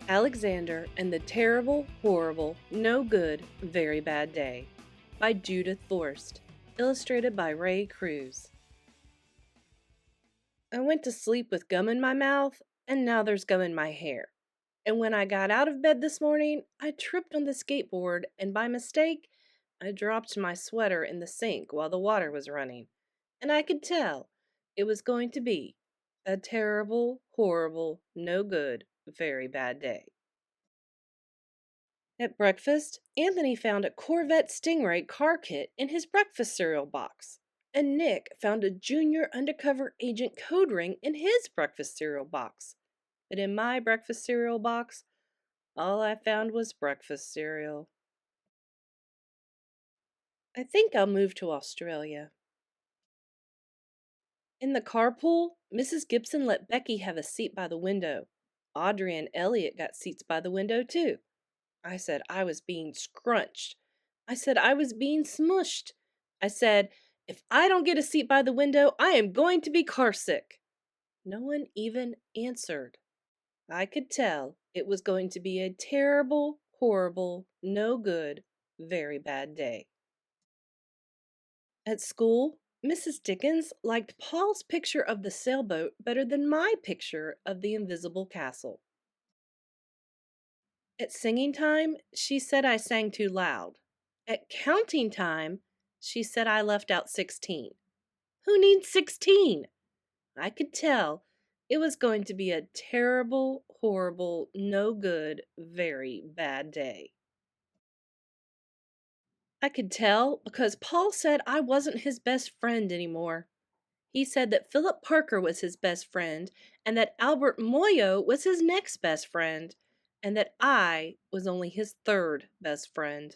Alexander and the Terrible, Horrible, No Good, Very Bad Day by Judith Thorst, illustrated by Ray Cruz. I went to sleep with gum in my mouth, and now there's gum in my hair. And when I got out of bed this morning, I tripped on the skateboard, and by mistake, I dropped my sweater in the sink while the water was running. And I could tell it was going to be a terrible, horrible, no good, very bad day. At breakfast, Anthony found a Corvette Stingray car kit in his breakfast cereal box, and Nick found a junior undercover agent code ring in his breakfast cereal box. But in my breakfast cereal box, all I found was breakfast cereal. I think I'll move to Australia. In the carpool, Mrs. Gibson let Becky have a seat by the window. Audrey and Elliot got seats by the window, too. I said I was being scrunched. I said I was being smushed. I said, if I don't get a seat by the window, I am going to be carsick. No one even answered. I could tell it was going to be a terrible, horrible, no good, very bad day. At school, Mrs. Dickens liked Paul's picture of the sailboat better than my picture of the invisible castle. At singing time, she said I sang too loud. At counting time, she said I left out 16. Who needs 16? I could tell it was going to be a terrible, horrible, no good, very bad day. I could tell because Paul said I wasn't his best friend anymore. He said that Philip Parker was his best friend, and that Albert Moyo was his next best friend, and that I was only his third best friend.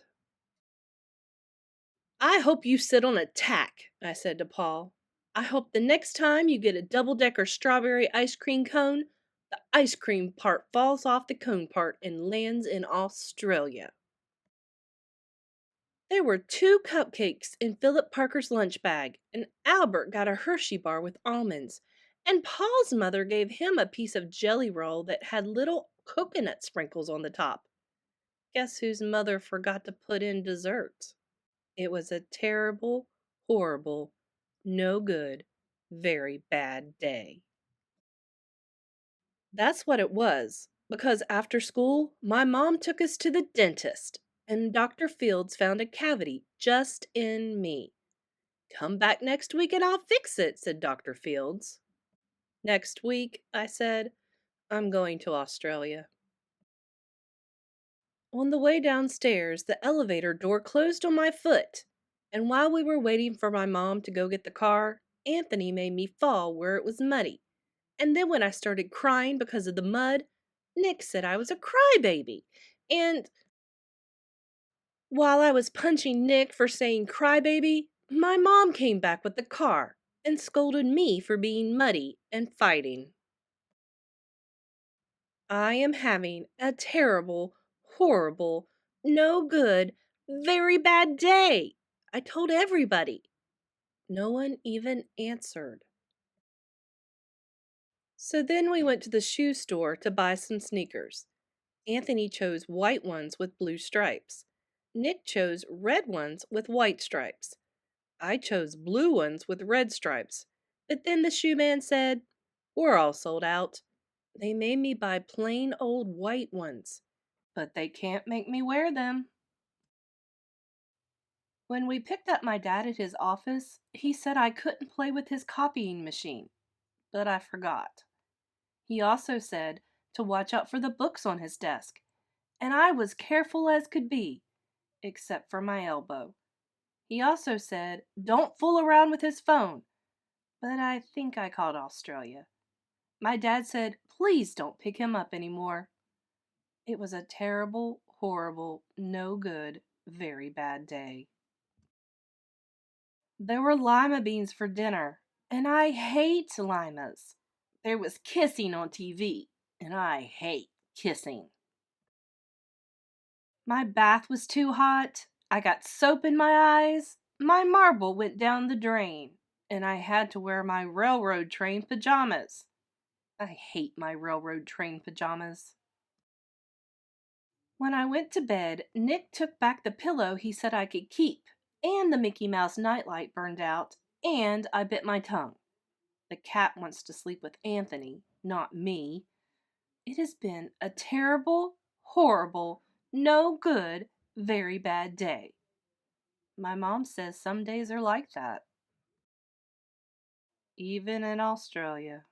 I hope you sit on a tack, I said to Paul. I hope the next time you get a double-decker strawberry ice cream cone, the ice cream part falls off the cone part and lands in Australia. There were 2 cupcakes in Philip Parker's lunch bag, and Albert got a Hershey bar with almonds, and Paul's mother gave him a piece of jelly roll that had little coconut sprinkles on the top. Guess whose mother forgot to put in dessert? It was a terrible, horrible, no good, very bad day. That's what it was, because after school, my mom took us to the dentist, and Dr. Fields found a cavity just in me. Come back next week and I'll fix it, said Dr. Fields. Next week, I said, I'm going to Australia. On the way downstairs, the elevator door closed on my foot, and while we were waiting for my mom to go get the car, Anthony made me fall where it was muddy. And then when I started crying because of the mud, Nick said I was a crybaby. And while I was punching Nick for saying crybaby, my mom came back with the car and scolded me for being muddy and fighting. I am having a terrible, horrible, no good, very bad day. I told everybody. No one even answered. So then we went to the shoe store to buy some sneakers. Anthony chose white ones with blue stripes. Nick chose red ones with white stripes. I chose blue ones with red stripes. But then the shoe man said, "We're all sold out." They made me buy plain old white ones, but they can't make me wear them. When we picked up my dad at his office, he said I couldn't play with his copying machine, but I forgot. He also said to watch out for the books on his desk, and I was careful as could be, except for my elbow. He also said, don't fool around with his phone, but I think I called Australia. My dad said, please don't pick him up anymore. It was a terrible, horrible, no good, very bad day. There were lima beans for dinner, and I hate limas. There was kissing on TV, and I hate kissing. My bath was too hot. I got soap in my eyes. My marble went down the drain, and I had to wear my railroad train pajamas. I hate my railroad train pajamas. When I went to bed, Nick took back the pillow he said I could keep, and the Mickey Mouse nightlight burned out, and I bit my tongue. The cat wants to sleep with Anthony, not me. It has been a terrible, horrible, no good, very bad day. My mom says some days are like that. Even in Australia.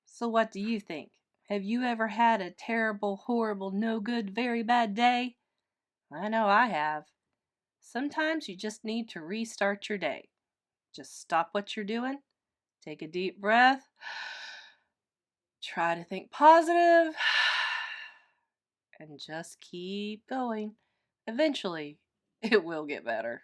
So what do you think? Have you ever had a terrible, horrible, no good, very bad day? I know I have. Sometimes you just need to restart your day. Just stop what you're doing, take a deep breath, try to think positive, and just keep going. Eventually, it will get better.